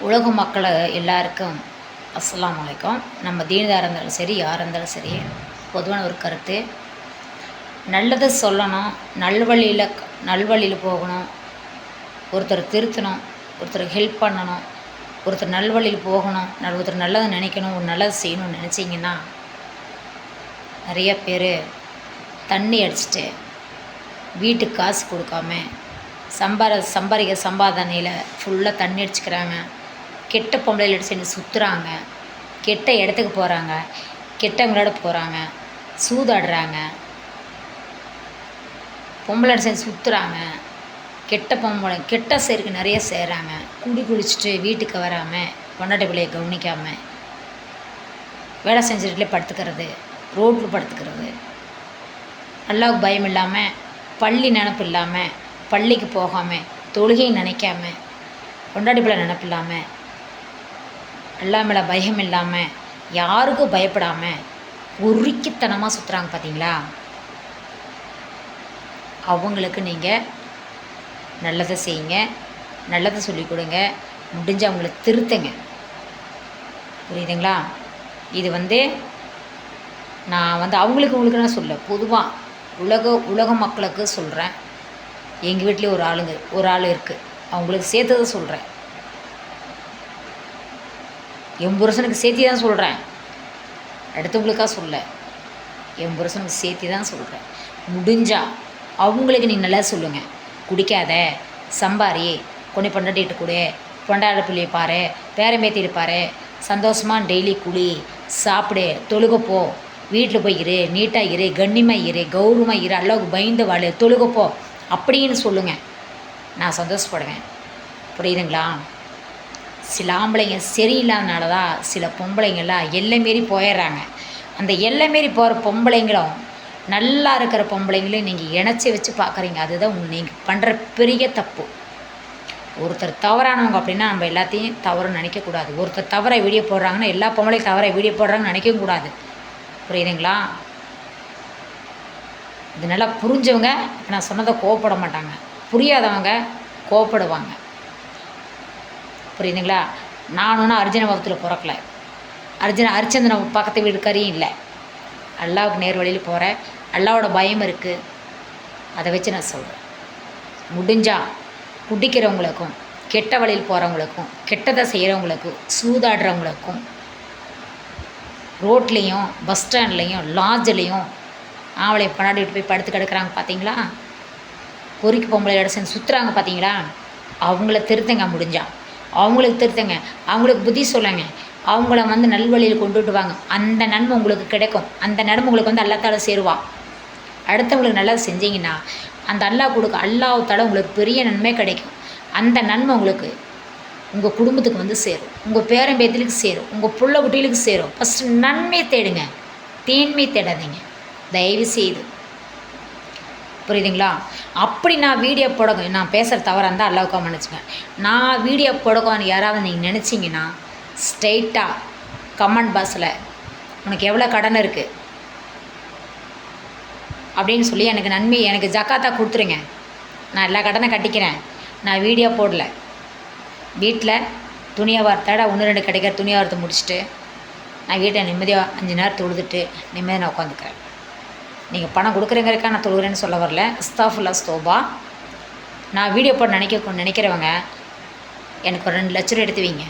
உலக மக்கள் எல்லாருக்கும் அஸ்ஸலாமு அலைக்கும். நம்ம தீனதாராக இருந்தாலும் சரி, யாராக இருந்தாலும் சரி, பொதுவான ஒரு கருத்து, நல்லதை சொல்லணும், நல்வழியில் போகணும், ஒருத்தர் திருத்தணும், ஒருத்தருக்கு ஹெல்ப் பண்ணணும், ஒருத்தர் நல்வழியில் போகணும், ஒருத்தர் நல்லதை நினைக்கணும், ஒரு நல்லது செய்யணும்னு நினச்சிங்கன்னா நிறைய பேர் தண்ணி அடிச்சுட்டு வீட்டுக்கு காசு கொடுக்காம சம்பாதிக்க சம்பாதனையில் ஃபுல்லாக தண்ணி அடிச்சுக்கிறாங்க. கெட்ட பொம்பளையில் அடிச்சு சுற்றுறாங்க, கெட்ட இடத்துக்கு போகிறாங்க, கெட்டவங்களோட போகிறாங்க, சூதாடுறாங்க, பொம்பளை அடிச்சு சுற்றுறாங்க, கெட்ட சேருக்கு நிறைய செய்கிறாங்க. குடிச்சிட்டு வீட்டுக்கு வராமல் பொண்டாட்டி பிள்ளையை கவனிக்காமல் வேலை செஞ்சுட்டுலே படுத்துக்கிறது, ரோட்டில் படுத்துக்கிறது, அல்லாவுக்கு பயம் இல்லாமல், பள்ளி நினப்பு இல்லாமல், பள்ளிக்கு போகாமல், தொழுகையை நினைக்காம, பொண்டாட்டி பிள்ளை நினப்பு இல்லாமல், அல்லா மேலே பயம் இல்லாமல், யாருக்கும் பயப்படாமல் உருக்கித்தனமாக சுற்றுறாங்க பார்த்தீங்களா? அவங்களுக்கு நீங்கள் நல்லதை செய்யுங்க, நல்லதை சொல்லிக் கொடுங்க, முடிஞ்சு அவங்கள திருத்துங்க. புரியுதுங்களா? இது நான் உங்களுக்கு நான் சொல்ல, பொதுவாக உலக மக்களுக்கு சொல்கிறேன். எங்கள் வீட்லேயே ஒரு ஆள் இருக்குது, அவங்களுக்கு சேர்த்ததை சொல்கிறேன். என் புருஷனுக்கு சேர்த்தி தான் சொல்கிறேன், அடுத்தவங்களுக்காக சொல்ல, என் புருஷனுக்கு சேர்த்தி தான் சொல்கிறேன். முடிஞ்சால் அவங்களுக்கு நீ நல்லா சொல்லுங்கள். குடிக்காத, சம்பாரி, கொண்டு பொண்டாட்டிட்டு கொடு, பொண்டாட்டி பிள்ளையை பாரு, பேரம்பேத்திட்டு பாரு, சந்தோஷமாக டெய்லி குடி, சாப்பிடு, தொழுகப்போ, வீட்டில் போய் இரு, நீட்டாக இரு, கண்ணியமாக இரு, கௌரவமாக இரு, அல்லாவுக்கு பயந்து வாழு, தொழுகப்போ அப்படின்னு சொல்லுங்கள். நான் சந்தோஷப்படுவேன். புரியுதுங்களா? சில ஆம்பளைங்க சரியில்லாதனால தான் சில பொம்பளைங்கள்லாம் எல்லை மீறி போயிடுறாங்க. அந்த எல்லை மீறி போகிற பொம்பளைங்களும் நல்லா இருக்கிற பொம்பளைங்களையும் நீங்கள் இணைச்சி வச்சு பார்க்குறீங்க. அதுதான் நீங்கள் பண்ணுற பெரிய தப்பு. ஒருத்தர் தவறானவங்க அப்படின்னா நம்ம எல்லாத்தையும் தவறுன்னு நினைக்கக்கூடாது. ஒருத்தர் தவறை வீடியோ போடுறாங்கன்னா எல்லா பொம்பளையும் தவறை வீடியோ போடுறாங்கன்னு நினைக்கவும் கூடாது. புரியுதுங்களா? இது நல்லா புரிஞ்சவங்க நான் சொன்னதை கோவப்பட மாட்டாங்க, புரியாதவங்க கோவப்படுவாங்க. புரியுதுங்களா? நான் ஒன்றும் அர்ஜுன வகுத்தில் பிறக்கலை, அரிச்சந்திரனை பக்கத்து வீடுக்காரையும் இல்லை. அல்லாவுக்கு நேர் வழியில் போகிறேன், அல்லாவோட பயம் இருக்குது, அதை வச்சு நான் சொல்கிறேன். முடிஞ்சால் குடிக்கிறவங்களுக்கும், கெட்ட வழியில் போகிறவங்களுக்கும், கெட்டதை செய்கிறவங்களுக்கும், சூதாடுறவங்களுக்கும், ரோட்லேயும் பஸ் ஸ்டாண்ட்லேயும் லாட்ஜ்லேயும் ஆவலை பன்னாடிட்டு போய் படுத்து கிடக்குறாங்க பார்த்தீங்களா? பொறுக்கி பொம்பளை சேர்ந்து சுற்றுறாங்க பார்த்தீங்களா? அவங்கள திருத்தங்க. முடிஞ்சால் அவங்களுக்கு திருத்தங்க, அவங்களுக்கு புத்தி சொல்லுங்க, அவங்கள நல்வழியில் கொண்டுட்டு வாங்க. அந்த நன்மை உங்களுக்கு கிடைக்கும். அந்த நன்மை உங்களுக்கு அல்லாத்தால சேருவான். அடுத்தவங்களுக்கு நல்லது செஞ்சீங்கன்னா அந்த அல்லாஹ்வுத்தால உங்களுக்கு பெரிய நன்மை கிடைக்கும். அந்த நன்மை உங்களுக்கு உங்கள் குடும்பத்துக்கு சேரும், உங்கள் பேரம்பேத்திலுக்கு சேரும், உங்கள் புள்ள குட்டிகளுக்கு சேரும். ஃபஸ்ட்டு நன்மை தேடுங்க, தீன்மை தேடாதீங்க தயவு செய்து. புரியுதுங்களா? அப்படி நான் வீடியோ நான் பேசுகிற தவறாக இருந்தால் அல்லாவுக்காக மன்னிச்சுங்க. நான் வீடியோ போடக்கான்னு யாராவது நீங்கள் நினச்சிங்கன்னா ஸ்ட்ரெயிட்டாக கமெண்ட் பாக்ஸில் உனக்கு எவ்வளோ கடன் இருக்குது அப்படின்னு சொல்லி எனக்கு ஜக்காத்தாக கொடுத்துருங்க. நான் எல்லா கடனை கட்டிக்கிறேன். நான் வீடியோ போடல, வீட்டில் துணியை வார்த்தாட 1-2 கிடைக்கிற துணியை வார்த்தை முடிச்சுட்டு நான் வீட்டை நிம்மதியாக 5 நேரம் தொழுதுட்டு நிம்மதியாக நான் உட்காந்துக்கிறேன். நீங்கள் பணம் கொடுக்குறேங்கிறக்கா நான் தொழுகிறேன்னு சொல்ல வரல. அஸ்தாஃபுல்லா ஸ்தோபா. நான் வீடியோ போட நினைக்கிறவங்க எனக்கு ஒரு 2 லட்ச ரூபா எடுத்து வைங்க.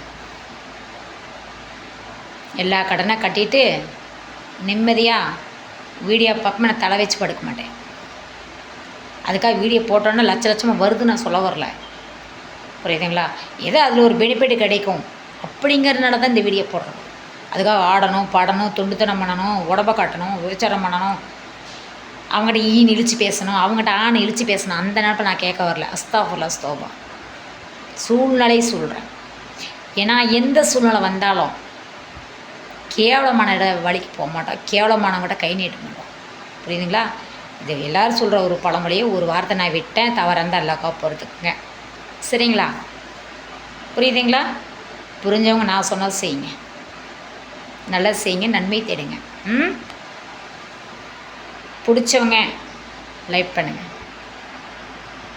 எல்லா கடனை கட்டிட்டு நிம்மதியாக வீடியோ பக்கமாக நான் தலை வச்சு படுக்க மாட்டேன். அதுக்காக வீடியோ போட்டோன்னா லட்சமாக வருது நான் சொல்ல வரல. புரியுதுங்களா? ஏதோ அதில் ஒரு பெனிஃபிட் கிடைக்கும் அப்படிங்கிறதுனால தான் இந்த வீடியோ போடுறோம். அதுக்காக ஆடணும், பாடணும், தொண்டுத்தனம் பண்ணணும், உடம்பை காட்டணும், விபச்சாரம் பண்ணணும், அவங்ககிட்ட ஈன்னு இழிச்சு பேசணும், அவங்ககிட்ட ஆணை இழிச்சு பேசணும், அந்த நேரத்தில் நான் கேட்க வரல. அஸ்தாஃபுல்லா ஸ்தோபா. சூழ்நிலை சொல்கிறேன். ஏன்னா எந்த சூழ்நிலை வந்தாலும் கேவலமான வழிக்கு போக மாட்டோம், கேவலமானவங்ககிட்ட கை நீட்ட மாட்டோம். புரியுதுங்களா? இது எல்லோரும் சொல்கிற ஒரு பழமொழியை ஒரு வார்த்தை நான் விட்டேன், தவறாக இருந்தால் எல்லாக்கா பொறுத்துக்குங்க. சரிங்களா? புரியுதுங்களா? புரிஞ்சவங்க நான் சொன்னது செய்யுங்க, நல்லா செய்யுங்க, நன்மை தேடுங்க. பிடிச்சவங்க லைக் பண்ணுங்கள்.